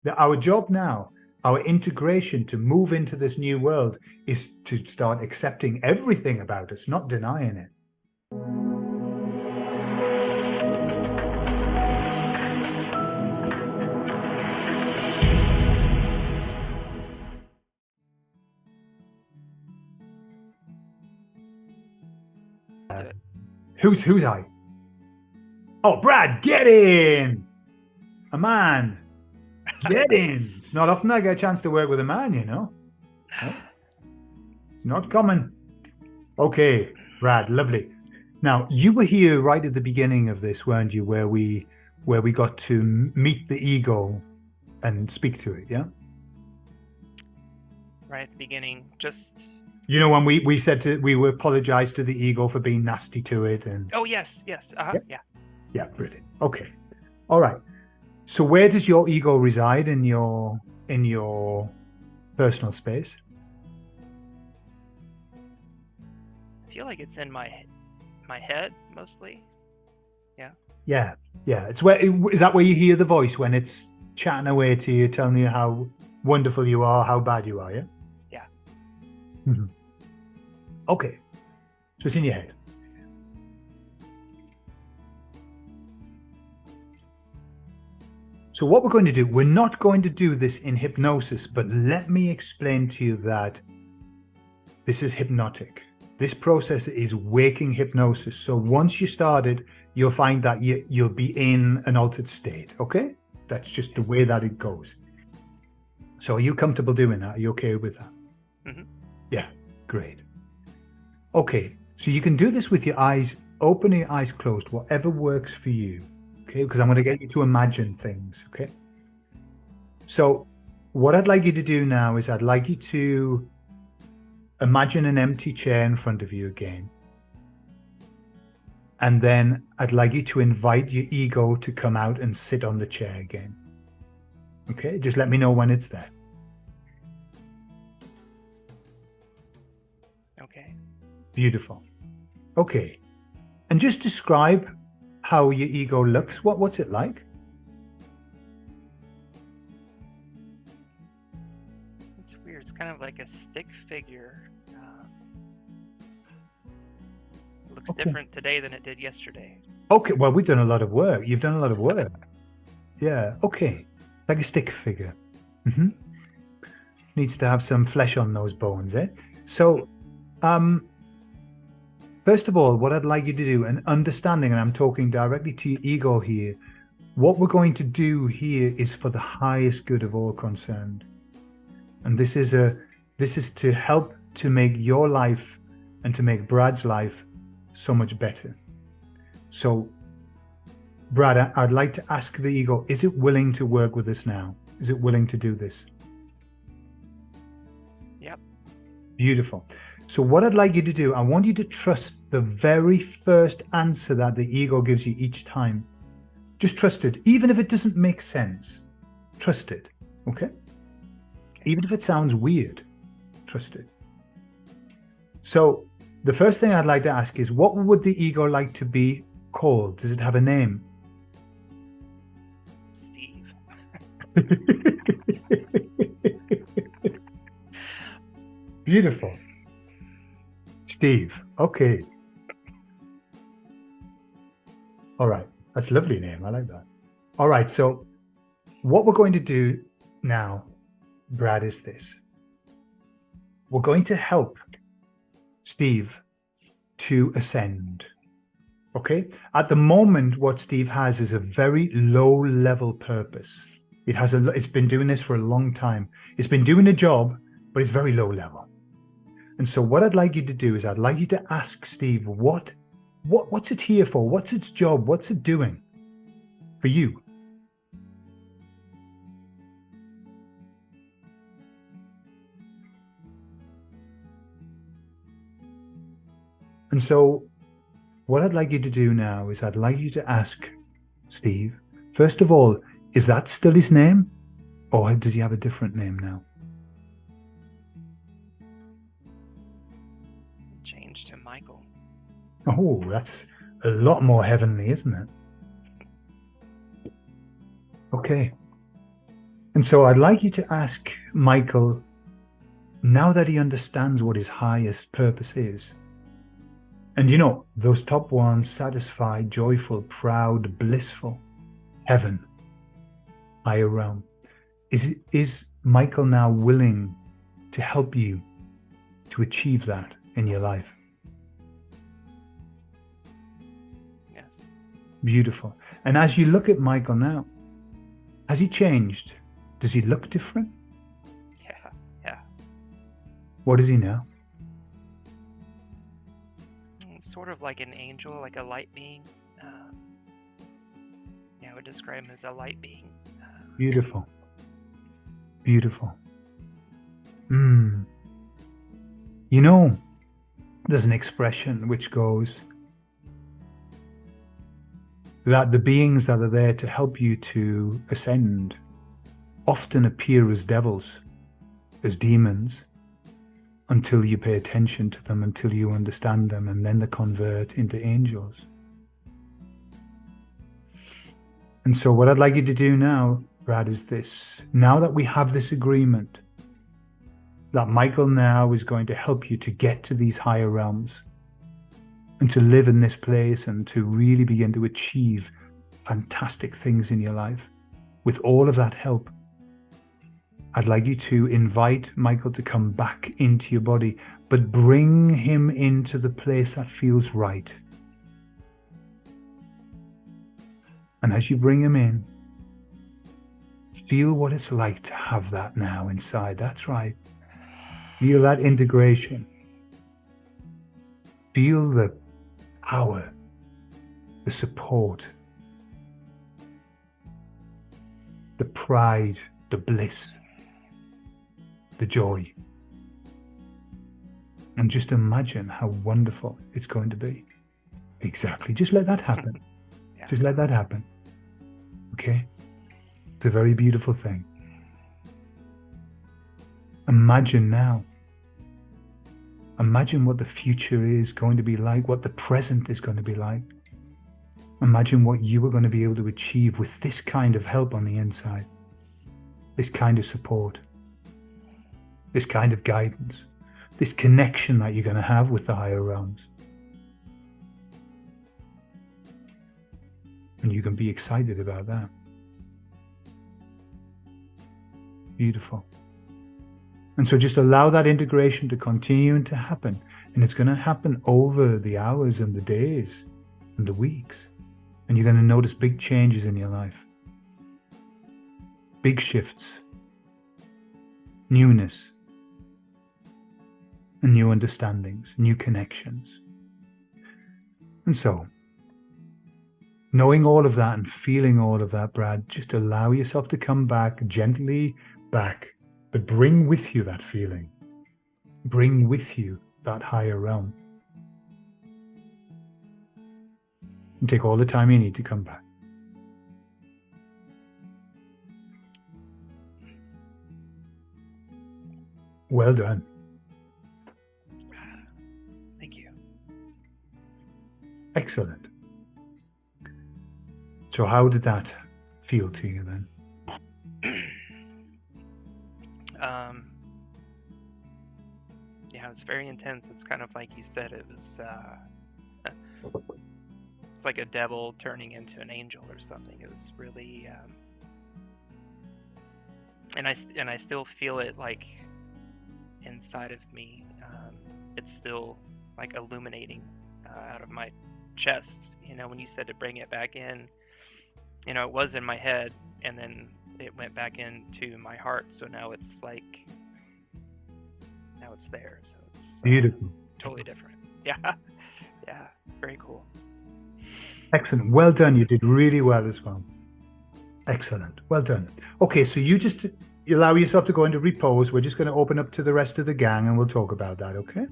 Our job now, our integration to move into this new world is to start accepting everything about us, not denying it. Do it. Who's I? Oh, Brad, get in! A man. Get in. It's not often I get a chance to work with a man, you know. It's not common. Okay, Brad, lovely. Now, you were here right at the beginning of this, weren't you, where we got to meet the ego and speak to it, yeah? Right at the beginning, just... You know, when we said we apologized to the ego for being nasty to it, and Oh, yes. yeah, brilliant. Okay. All right. So where does your ego reside in your personal space? I feel like it's in my head mostly. Yeah. It's where is that where you hear the voice when it's chatting away to you, telling you how wonderful you are, how bad you are, yeah? Yeah. Mm-hmm. Okay. So it's in your head. So what we're going to do, we're not going to do this in hypnosis, but let me explain to you that this is hypnotic. This process is waking hypnosis. So once you started, you'll find that you'll be in an altered state, okay? That's just the way that it goes. So are you comfortable doing that? Are you okay with that? Mm-hmm. Yeah, great. Okay, so you can do this with your eyes open, your eyes closed, whatever works for you, okay? Because I'm going to get you to imagine things, okay? So what I'd like you to do now is I'd like you to imagine an empty chair in front of you again. And then I'd like you to invite your ego to come out and sit on the chair again. Okay, just let me know when it's there. Okay. Beautiful. Okay. And just describe how your ego looks. What's it like? It's weird. It's kind of like a stick figure. It looks different today than it did yesterday. Okay, well, we've done a lot of work. You've done a lot of work. Yeah, okay. Like a stick figure. Mm-hmm. Needs to have some flesh on those bones, eh? So, first of all, what I'd like you to do, and understanding, and I'm talking directly to your ego here, what we're going to do here is for the highest good of all concerned. And this is to help to make your life and to make Brad's life so much better. So, Brad, I'd like to ask the ego, is it willing to work with us now? Is it willing to do this? Yep. Beautiful. So what I'd like you to do, I want you to trust the very first answer that the ego gives you each time. Just trust it, even if it doesn't make sense. Trust it, okay? Even if it sounds weird, trust it. So the first thing I'd like to ask is, what would the ego like to be called? Does it have a name? Steve. Beautiful. Steve. Okay. All right. That's a lovely name. I like that. All right. So what we're going to do now, Brad, is this. We're going to help Steve to ascend. Okay. At the moment, what Steve has is a very low level purpose. It's been doing this for a long time. It's been doing a job, but it's very low level. And so what I'd like you to do is I'd like you to ask Steve, what's it here for? What's its job? What's it doing for you? And so what I'd like you to do now is I'd like you to ask Steve, first of all, is that still his name? Or does he have a different name now? Changed to Michael. Oh, that's a lot more heavenly, isn't it? Okay. And so I'd like you to ask Michael, now that he understands what his highest purpose is, and you know, those top ones, satisfied, joyful, proud, blissful, heaven, higher realm, is Michael now willing to help you to achieve that in your life? Yes. Beautiful. And as you look at Michael now, has he changed? Does he look different? Yeah. Yeah. What is he now? It's sort of like an angel, like a light being. Yeah, I would describe him as a light being. Beautiful. Beautiful. You know, there's an expression which goes that the beings that are there to help you to ascend often appear as devils, as demons, until you pay attention to them, until you understand them, and then they convert into angels. And so what I'd like you to do now, Brad, is this. Now that we have this agreement that Michael now is going to help you to get to these higher realms and to live in this place and to really begin to achieve fantastic things in your life, with all of that help, I'd like you to invite Michael to come back into your body, but bring him into the place that feels right. And as you bring him in, feel what it's like to have that now inside. That's right. Feel that integration. Feel the power, the support, the pride, the bliss, the joy. And just imagine how wonderful it's going to be. Exactly. Just let that happen. Yeah. Just let that happen. Okay? It's a very beautiful thing. Imagine now. Imagine what the future is going to be like, what the present is going to be like. Imagine what you are going to be able to achieve with this kind of help on the inside, this kind of support, this kind of guidance, this connection that you're going to have with the higher realms. And you can be excited about that. Beautiful. And so just allow that integration to continue and to happen. And it's going to happen over the hours and the days and the weeks. And you're going to notice big changes in your life. Big shifts. Newness. And new understandings, new connections. And so, knowing all of that and feeling all of that, Brad, just allow yourself to come back, gently back, but bring with you that feeling. Bring with you that higher realm. And take all the time you need to come back. Well done. Thank you. Excellent. So how did that feel to you then? Yeah, it was very intense. It's kind of like you said, it was it's like a devil turning into an angel or something. It was really and I still feel it like inside of me. It's still like illuminating out of my chest. You know, when you said to bring it back in, you know, it was in my head and then it went back into my heart. So now it's like, now it's there. So it's Beautiful. totally different. Yeah. Yeah. Very cool. Excellent. Well done. You did really well as well. Excellent. Well done. Okay, so you allow yourself to go into repose. We're just going to open up to the rest of the gang and we'll talk about that, okay?